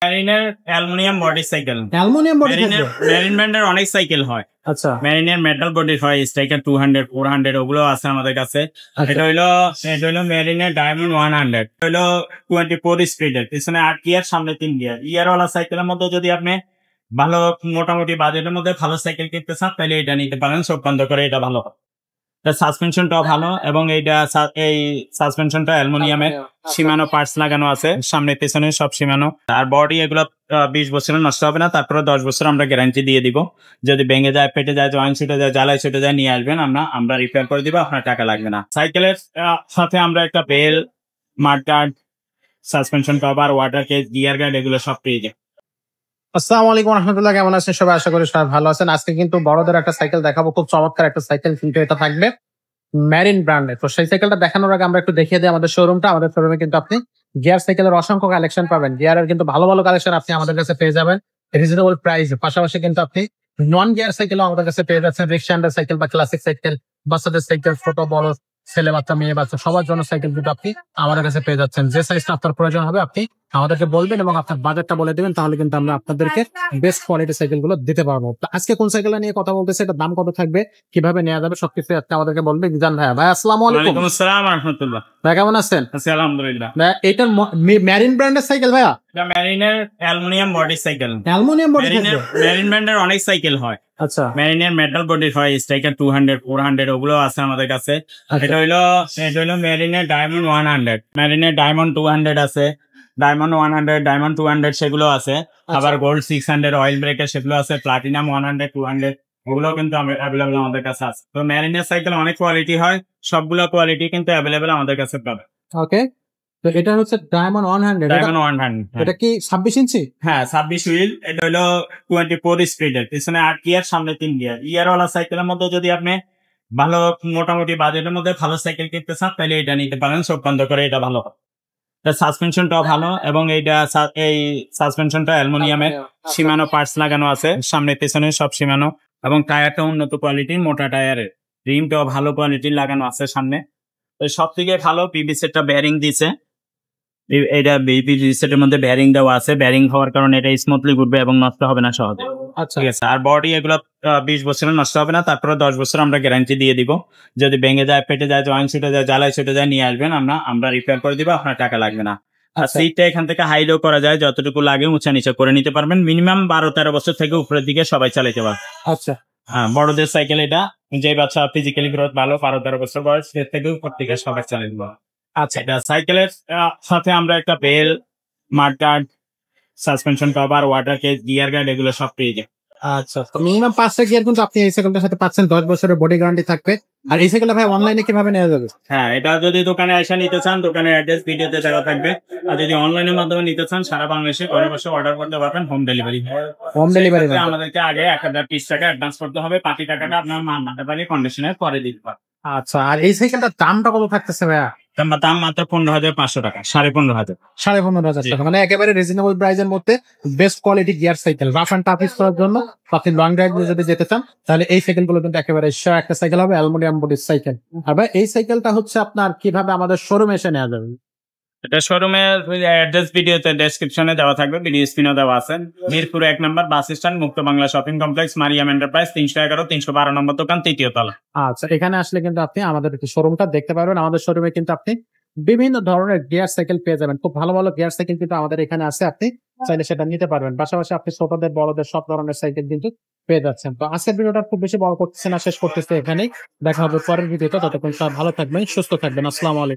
মেরিনের aluminium body cycle. Aluminium body থাকবে? Marin ব্র্যান্ডের অনেক সাইকেল হয়। আচ্ছা, মেরিনের মেটাল বডি হয়, স্ট্রাইকার 200 400 ওগুলো আছে আমাদের কাছে। এটা হইলো মেরিনের ডায়মন্ড 100, হইলো 24 স্পিডের, পিছনে 8 গিয়ার, সামনে 3 গিয়ার। ইয়ারওয়ালা সাইকেলের মধ্যে যদি আপনি ভালো মোটামুটি বাজেটের মধ্যে ভালো সাইকেল কিনতে চান তাহলে এটা নিতে পারেন, চোখ বন্ধ করে। এটা ভালো, সাসপেনশনটাও ভালো, এবং এই সাসপেনশনটা অ্যালুমিনিয়ামের, সীমানো পার্টস লাগানো আছে সামনে পেছনে সব সীমানো। আর বডি এগুলো 20 বছরে নষ্ট হবে না, তারপরে 10 বছর আমরা গ্যারান্টি দিয়ে দিব। যদি ভেঙে যায়, ফেটে যায়, জয়েন্ট ছুটে যায়, জ্বালায় ছুটে যায়, নিয়ে আসবেন, আমরা রিপেয়ার করে দিব, আপনার টাকা লাগবে না। সাইকেলের সাথে আমরা একটা bell, mud guard, suspension cover, water case, gear guard এগুলো সব পেয়ে যায়। আসসালামু আলাইকুম রহমতুল্লাহ, কেমন আছেন সবাই? আশা করি সবাই ভালো আছেন। আজকে কিন্তু বড়দের একটা সাইকেল দেখাবো, খুব চমৎকার একটা সাইকেল, কিন্তু এটা থাকবে মেরিন ব্র্যান্ডের। তো সেই সাইকেলটা দেখানোর আগে আমরা একটু দেখিয়ে দিই আমাদের শোরুমটা। আমাদের শোরুমে কিন্তু আপনি গিয়ার সাইকেলের অসংখ্য কালেকশন পাবেন। গিয়ারের কিন্তু ভালো ভালো কালেকশন আপনি আমাদের কাছে পেয়ে যাবেন রিজনেবল প্রাইস। পাশাপাশি কিন্তু আপনি নন গিয়ার সাইকেলও আমাদের কাছে পেয়ে যাচ্ছেন। রিক্সান্ডার সাইকেল বা ক্লাসিক সাইকেল, বাচ্চাদের সাইকেল, ছোট বড়, ছেলে বাচ্চা, মেয়ে বাচ্চা, সবার জন্য সাইকেল কিন্তু আপনি আমাদের কাছে পেয়ে যাচ্ছেন। যে সাইজটা আপনার প্রয়োজন হবে আপনি আমাদেরকে বলবেন এবং আপনার বাজেটটা বলে দেবেন, তাহলে কিন্তু আমরা আপনাদেরকে বেস্ট কোয়ালিটি সাইকেল গুলো দিতে পারবো। আজকে কোন সাইকেলটা নিয়ে কথা বলতেছে, এটা দাম কত থাকবে, কিভাবে নেওয়া যাবে, সবকিছু আজকে আমাদেরকে বলবে জিজান ভাই। ভাই আসসালামু আলাইকুম। ওয়ালাইকুম আসসালাম ওয়া রাহমাতুল্লাহ। ভাই কেমন আছেন? আছি আলহামদুলিল্লাহ। ভাই এটা মেরিন ব্র্যান্ডের সাইকেল ভাইয়া? এটা মেরিনের aluminium body cycle. Aluminium body থাকবে? মেরিন ব্র্যান্ডের অনেক সাইকেল হয়। আচ্ছা, মেরিনের মেটাল বডি হয়, স্ট্রাইকার 200 400 ওগুলো আছে আমাদের কাছে। এটা হইলো মেরিনের ডায়মন্ড 100, মেরিনের ডায়মন্ড 200 আছে, ডায়মন্ড 100, ডায়মন্ড 200 সেগুলো আছে। আবার গোল্ড 600 অয়েল ব্রেকার সেগুলো আছে, প্লাটিনাম 100 200 ওগুলো কিন্তু অ্যাভেলেবল আমাদের কাছে আছে। তো মেরিনের সাইকেল অনেক কোয়ালিটি হয়, সবগুলো কোয়ালিটি কিন্তু অ্যাভেলেবল আমাদের কাছে পাবে। ওকে, তো এটা হচ্ছে ডায়মন্ড 100। ডায়মন্ড 100, এটা কি 26 ইঞ্চি? হ্যাঁ 26 হুইল। এটা হলো 24 স্পিডের, পিছনে 8 গিয়ার, সামনে 3 গিয়ার। ইয়ারওয়ালা সাইকেলের মধ্যে যদি আপনি ভালো মোটামুটি বাজেটের মধ্যে ভালো সাইকেল কিনতে চান তাহলে এটা নিতে পারেন, চোখ বন্ধ করে। এটা ভালো, সাসপেনশনটাও ভালো, এবং এই সাসপেনশনটা অ্যালুমিনিয়ামের, সীমানো পার্টস লাগানো আছে সামনে পেছনে সব সীমানো, এবং টায়ারটা উন্নত কোয়ালিটির, মোটা টায়ারের, রিমটাও ভালো কোয়ালিটির লাগানো আছে সামনে। সব থেকে ভালো পিভিসি একটা বেয়ারিং দিছে। এটা সেটের মধ্যে ব্যারিং দেওয়া আছে, ব্যারিং হওয়ার কারণে এটা স্মুথলি ঘুরবে এবং নষ্ট হবে না সহজে। আচ্ছা, ঠিক আছে। আর বডি এগুলো 20 বছরে নষ্ট হবে না, তারপরে 10 বছর আমরা গ্যারান্টি দিয়ে দিব। যদি ভেঙে যায়, ফেটে যায়, জয়েন্ট ছুটে যায়, জ্বালায় ছুটে যায়, নিয়ে আসবেন, আমরা রিপেয়ার করে দিব, আপনার টাকা লাগবে না। আর সিটটা এখান থেকে হাইলো করা যায়, যতটুকু লাগে উঁচা নিচে করে নিতে পারবেন। মিনিমাম 12-13 বছর থেকে উপরের দিকে সবাই চালাতে পারবে। আচ্ছা, হ্যাঁ, বড়দের সাইকেল এটা। যে বাচ্চা ফিজিক্যালি গ্রোথ ভালো, 12-13 বছর বয়স, সে থেকে উপর দিকে সবাই চালিয়ে দিব। আচ্ছা, এটা সাইকেলের সাথে আমরা একটা bell, mud guard, suspension cover, water case, gear guard এগুলো সব পেয়ে যায়। আচ্ছা, তো মিনিমাম 5টা গিয়ার কিন্তু আপনি এই সাইকেলটার সাথে পাচ্ছেন। 10 বছরের বডি গ্যারান্টি থাকবে। আর এই সাইকেলটা ভাই অনলাইনে কিভাবে নেওয়া যাবে? হ্যাঁ, এটা যদি দোকানে এসে নিতে চান, দোকানের অ্যাড্রেস ভিডিওতে দেওয়া থাকবে। আর যদি অনলাইনের মাধ্যমে নিতে চান, সারা বাংলাদেশে ঘরে বসে অর্ডার করতে পারবেন, হোম ডেলিভারি। হোম ডেলিভারি আমাদেরকে আগে 1020 টাকা অ্যাডভান্স করতে হবে, বাকি টাকাটা আপনার মানতে পারি কন্ডিশনের পরে দিতে পারবেন। আচ্ছা, আর এই সাইকেলটার দামটা কত থাকতেছে ভাইয়া? দাম মাত্র 15,500 টাকা, 15,500। 15,500 টাকা, মানে একেবারে রিজনেবল প্রাইসের মধ্যে best quality gear cycle. Rough and tough use করার জন্য আপনি লং ড্রাইভ যদি যেতে চান তাহলে এই সাইকেল গুলো কিন্তু একেবারে একটা সাইকেল হবে, অ্যালুমিনিয়াম বডির সাইকেল। আর ভাই এই সাইকেলটা হচ্ছে আপনার কিভাবে আমাদের শোরুমে এসে নেওয়া যাবে? এটা শোরুমের অ্যাড্রেস ভিডিওতে ডেসক্রিপশনে দেওয়া থাকবে, ভিডিও স্ক্রিনও দেওয়া আছে। মিরপুর 1 নম্বর bus stand, Mukta Bangla shopping complex, Mariam enterprise, 311 312 নম্বর দোকান, 3য় তলা। আচ্ছা, এখানে আসলে কিন্তু আপনি আমাদের শোরুমটা দেখতে পারবেন। আমাদের শোরুমে কিন্তু আপনি বিভিন্ন ধরনের গিয়ার সাইকেল পেয়ে যাবেন। খুব ভালো ভালো গিয়ার সাইকেল কিন্তু আমাদের এখানে আছে, আপনি চাইলে সেটা নিতে পারবেন। পাশাপাশি আপনি ছোটদের বড়দের সব ধরনের সাইকেল কিন্তু পেয়ে যাচ্ছেন। তো আজকের ভিডিওটা খুব বেশি বড় করতেছে না, শেষ করতেছে এখানেই। দেখা হবে পরের ভিডিওতে। ততক্ষণ সব ভালো থাকবেন, সুস্থ থাকবেন। আসসালামু আলাইকুম।